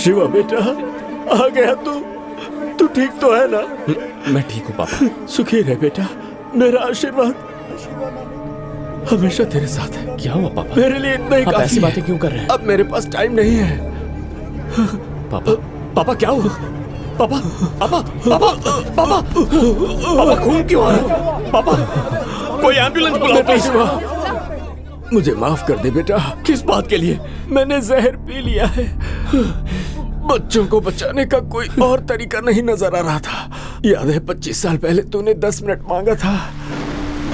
शिवा बेटा, आ गया तू ठीक तो है ना? मैं ठीक हूँ पापा। सुखी रहे बेटा, मेरा आशीर्वाद हमेशा तेरे साथ है। क्या हुआ पापा? मेरे लिए इतना ही काफी है। ऐसी बातें क्यों कर रहे हैं? अब मेरे पास टाइम नहीं है। पापा, पापा क्या हुआ? पापा, पापा, पापा, पापा, पापा खून क्यों आ रहा है? पापा, कोई एम्बुलेंस बुलाओ प्लीज। मुझे माफ कर दे बेटा। किस बात के लिए? मैंने जहर पी लिया है। बच्चों को बचाने का कोई और तरीका नहीं नजर आ रहा था। याद है 25 साल पहले तूने 10 मिनट मांगा था।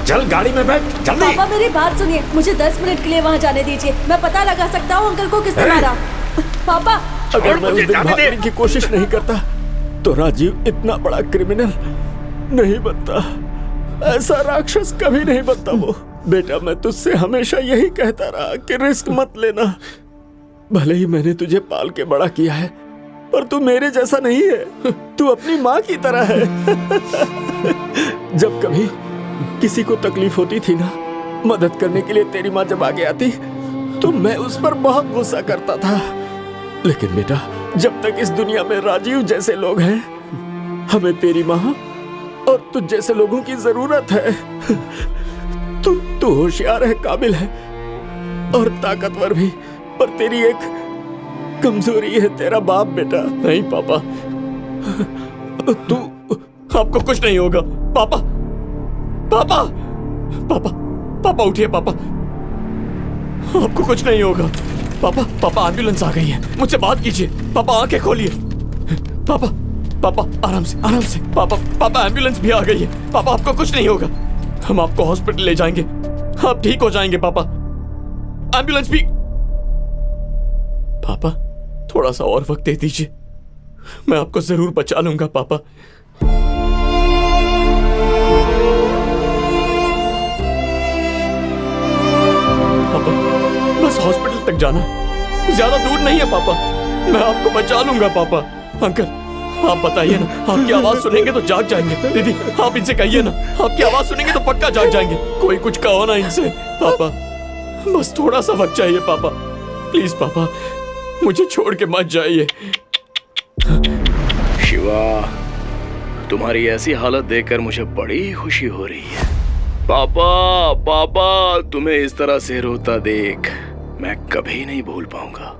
चल गाड़ी में बैठ जल्दी। पापा मेरी बात सुनिए, मुझे 10 मिनट के लिए वहाँ जाने दीजिए। मैं पता लगा सकता हूँ अंकल को किसने मारा। पापा, अगर मैं उस दिन भागने की कोशिश नहीं करता तो राजीव इतना बड़ा क्रिमिनल नहीं बनता। ऐसा राक्षस कभी नहीं बनता वो। बेटा, मैं तुझसे हमेशा यही कहता रहा कि रिस्क मत लेना। भले ही मैंने तुझे पाल के बड़ा किया है, पर तू मेरे जैसा नहीं है। तू अपनी माँ की तरह है। जब कभी किसी को तकलीफ होती थी ना, मदद करने के लिए तेरी माँ जब आगे आती तो मैं उस पर बहुत गुस्सा करता था। लेकिन बेटा, जब तक इस दुनिया में राजीव जैसे लोग हैं, हमें तेरी माँ और तुझ जैसे लोगों की जरूरत है। तू होशियार है, काबिल है और ताकतवर भी, पर तेरी एक कमजोरी है, तेरा बाप बेटा। नहीं पापा, तू आपको कुछ नहीं होगा। पापा, पापा, पापा, पापा उठिए पापा, आपको कुछ नहीं होगा। पापा, पापा एम्बुलेंस आ गई है, मुझसे बात कीजिए। पापा आंखें खोलिए। पापा, पापा आराम से, आराम से। पापा, पापा एम्बुलेंस भी आ गई है। पापा आपको कुछ नहीं होगा, हम आपको हॉस्पिटल ले जाएंगे, आप ठीक हो जाएंगे। पापा एम्बुलेंस भी। पापा थोड़ा सा और वक्त दे दीजिए, मैं आपको जरूर बचा लूंगा। पापा पापा बस हॉस्पिटल तक जाना, ज्यादा दूर नहीं है पापा, मैं आपको बचा लूंगा। पापा अंकल आप बताइए ना, आपकी आवाज सुनेंगे तो जाग जाएंगे। दीदी आप इनसे कहिए ना, आपकी आवाज सुनेंगे तो पक्का जाग जाएंगे। कोई कुछ कहो ना इनसे। पापा बस थोड़ा सा वक्त चाहिए पापा, प्लीज पापा, मुझे छोड़ के मत जाइए। शिवा, तुम्हारी ऐसी हालत देखकर मुझे बड़ी खुशी हो रही है। पापा, पापा तुम्हें इस तरह से रोता देख मैं कभी नहीं भूल पाऊंगा।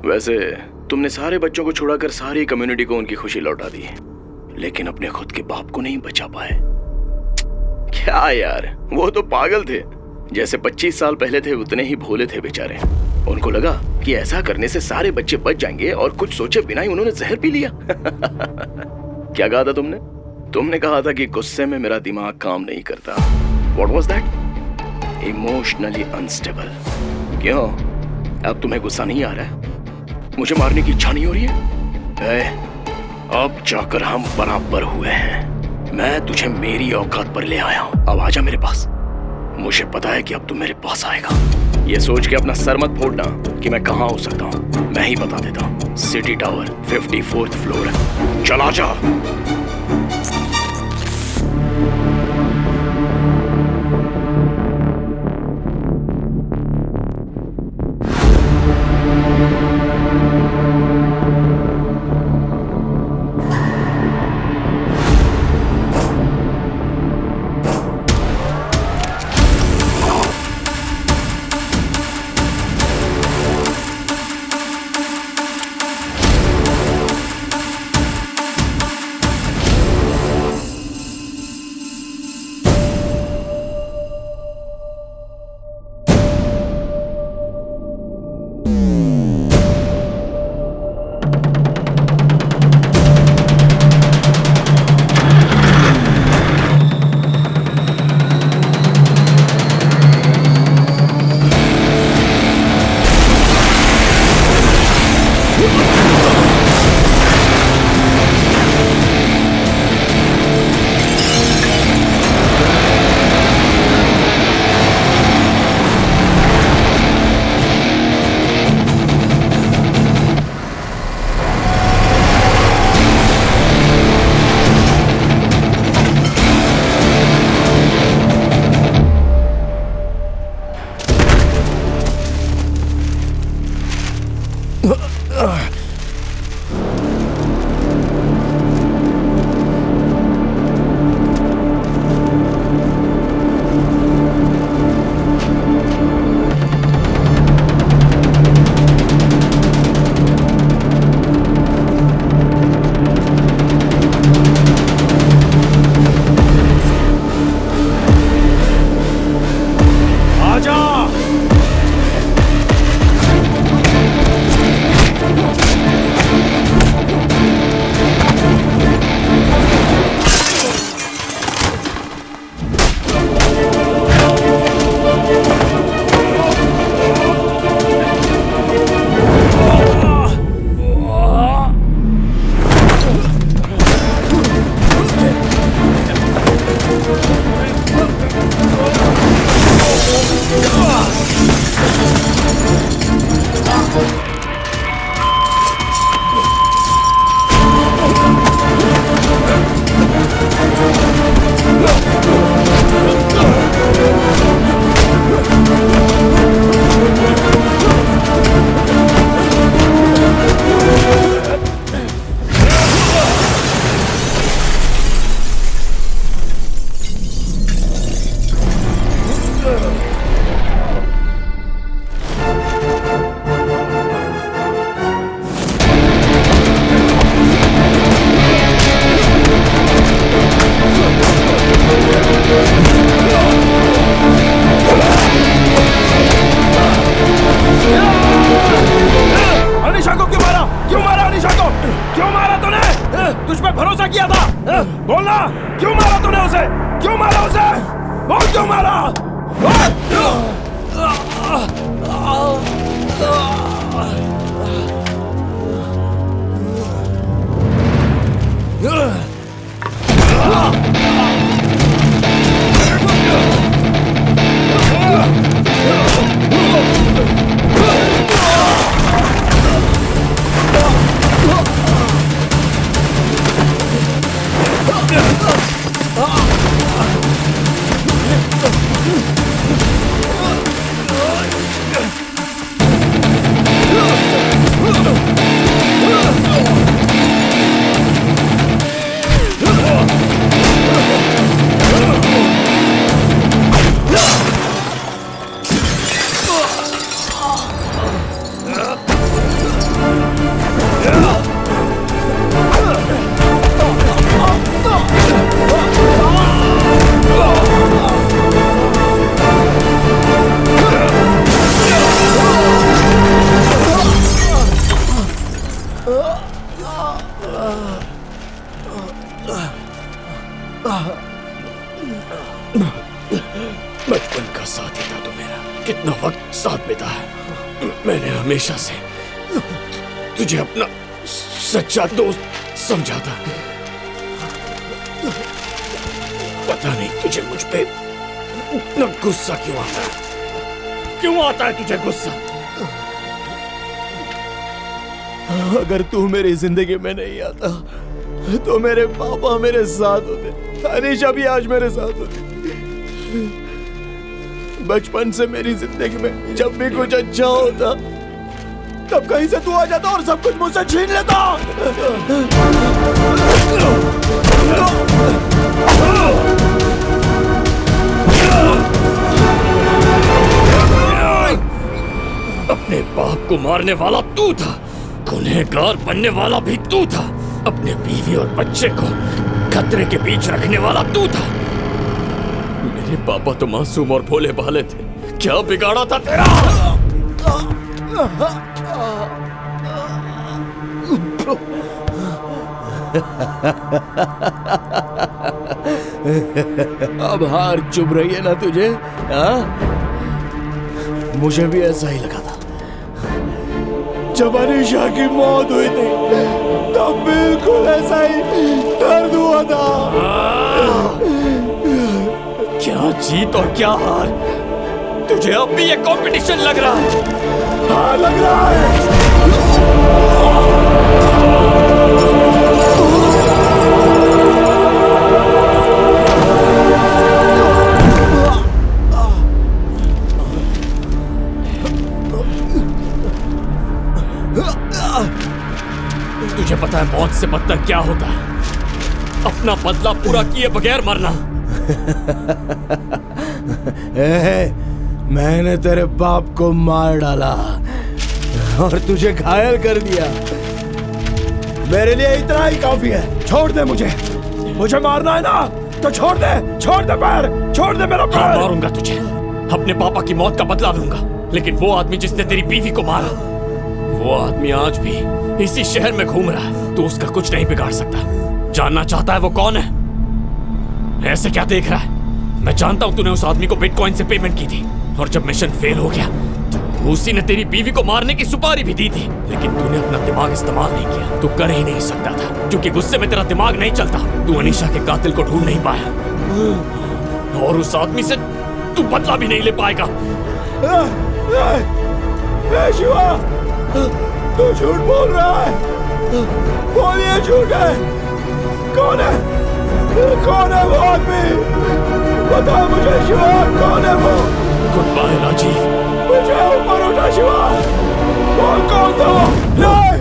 वैसे तुमने सारे बच्चों को छुड़ाकर सारी कम्युनिटी को उनकी खुशी लौटा दी, लेकिन अपने खुद के बाप को नहीं बचा पाए। क्या यार, वो तो पागल थे। जैसे 25 साल पहले थे उतने ही भोले थे बेचारे। उनको लगा कि ऐसा करने से सारे बच्चे बच जाएंगे और कुछ सोचे बिना ही उन्होंने जहर पी लिया। क्या कहा था तुमने? तुमने कहा था कि गुस्से में मेरा दिमाग काम नहीं करता। What was that? Emotionally unstable। क्यों, अब तुम्हें गुस्सा नहीं आ रहा है? मुझे मारने की इच्छा नहीं हो रही है? अब जाकर हम बराबर हुए हैं। मैं तुझे मेरी औकात पर ले आया हूं। अब आजा मेरे पास। मुझे पता है कि अब तू मेरे पास आएगा। ये सोच के अपना सर मत फोड़ना कि मैं कहाँ हो सकता हूँ। मैं ही बता देता हूँ, सिटी टावर 54th फ्लोर है। चला जा। मारा। बचपन का साथी था तो मेरा, कितना वक्त साथ बिताया। मैंने हमेशा से तुझे अपना सच्चा दोस्त समझा था। पता नहीं तुझे मुझ पे इतना गुस्सा क्यों आता है? क्यों आता है तुझे गुस्सा? अगर तू मेरी जिंदगी में नहीं आता तो मेरे पापा मेरे साथ होते, अनीशा भी आज मेरे साथ होती। बचपन से मेरी जिंदगी में जब भी कुछ अच्छा होता तब कहीं से तू आ जाता और सब कुछ मुझसे छीन लेता। अपने बाप को मारने वाला तू था, गुनहगार बनने वाला भी तू था, अपने बीवी और बच्चे को खतरे के बीच रखने वाला तू था। मेरे पापा तो मासूम और भोले भाले थे, क्या बिगाड़ा था तेरा? अब हार चुभ रही है ना तुझे? मुझे भी ऐसा ही लगा था जब अनीशा की मौत हुई थी, तब बिल्कुल ऐसा ही दर्द हुआ था। क्या जीत और क्या हार, तुझे अब भी ये कंपटीशन लग रहा है? हाँ लग रहा है। तुझे पता है मौत से बदतर क्या होता है? अपना बदला पूरा किए बगैर मरना। मैंने तेरे बाप को मार डाला और तुझे घायल कर दिया। मेरे लिए इतना ही काफी है। छोड़ दे मुझे, मुझे मारना है ना तो छोड़ दे पैर, छोड़ दे मेरा पैर। हाँ, मारूंगा तुझे, अपने पापा की मौत का बदला लूंगा। लेकिन वो आदमी जिसने तेरी बीवी को मारा, वो आदमी आज भी इसी शहर में घूम रहा है। तू उसका कुछ नहीं बिगाड़ सकता। जानना चाहता है वो कौन है? ऐसे क्या देख रहा है? मैं जानता हूं तूने उस आदमी को बिटकॉइन से पेमेंट की थी, और जब मिशन फेल हो गया तो उसी ने तेरी बीवी को मारने की सुपारी भी दी थी। लेकिन तूने अपना दिमाग इस्तेमाल नहीं किया। तू कर ही नहीं सकता था, क्योंकि गुस्से में तेरा दिमाग नहीं चलता। तू अनीशा के कातिल को ढूंढ नहीं पाया, और उस आदमी से तू बदला भी नहीं ले पाएगा। शिवा, तू झूठ बोल रहा है। बोलिए झूठ है। कौन है वो आदमी? बता मुझे शिवा, कौन है वो? Good bye Rajiv. मुझे ऊपर उठा शिवा। बोल कौन था? नहीं।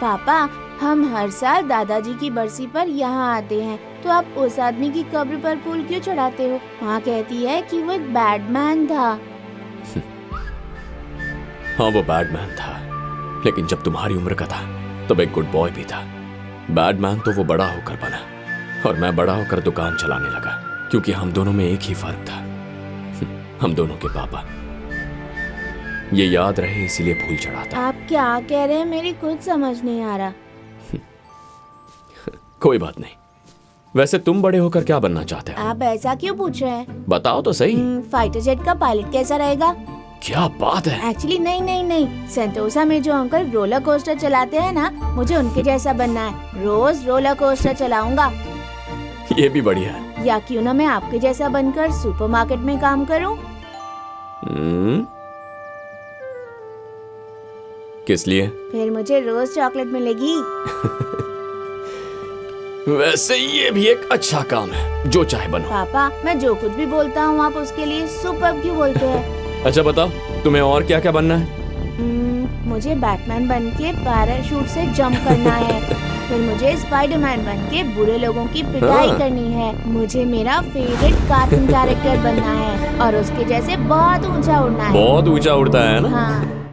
पापा, हम हर साल दादाजी की बरसी पर यहाँ आते हैं, तो आप उस आदमी की कब्र पर फूल क्यों चढ़ाते हो? माँ कहती है कि वो एक बैडमैन था। हाँ, वो बैडमैन था, लेकिन जब तुम्हारी उम्र का था तब एक गुड बॉय भी था। बैडमैन तो वो बड़ा होकर बना, और मैं बड़ा होकर दुकान चलाने लगा, क्योंकि हम दोनों में एक ही फर्क था, हम दोनों के पापा। ये याद रहे इसीलिए फूल चढ़ाता। आप क्या कह रहे हैं, मेरी कुछ समझ नहीं आ रहा। कोई बात नहीं। वैसे तुम बड़े होकर क्या बनना चाहते हो? आप ऐसा क्यों पूछ रहे हैं? बताओ तो सही। फाइटर जेट का पायलट कैसा रहेगा? क्या बात है। एक्चुअली नहीं, सेंटोसा में जो अंकल रोलर कोस्टर चलाते हैं ना, मुझे उनके जैसा बनना है। रोज रोलर कोस्टर चलाऊंगा। ये भी बढ़िया है। या क्यों ना मैं आपके जैसा बनकर सुपरमार्केट में काम करूं? किस लिए? फिर मुझे रोज चॉकलेट मिलेगी। वैसे ये भी एक अच्छा काम है, जो चाहे बनो। पापा, मैं जो कुछ भी बोलता हूँ आप उसके लिए सुपर क्यों बोलते हैं? अच्छा बताओ, तुम्हें और क्या क्या बनना है? मुझे बैटमैन बन के पैराशूट से जंप करना है। फिर मुझे स्पाइडरमैन बन के बुरे लोगों की पिटाई करनी है। मुझे मेरा फेवरेट कार्टून कैरेक्टर बनना है और उसके जैसे बहुत ऊंचा उड़ना है। बहुत ऊंचा उड़ता है ना? हाँ।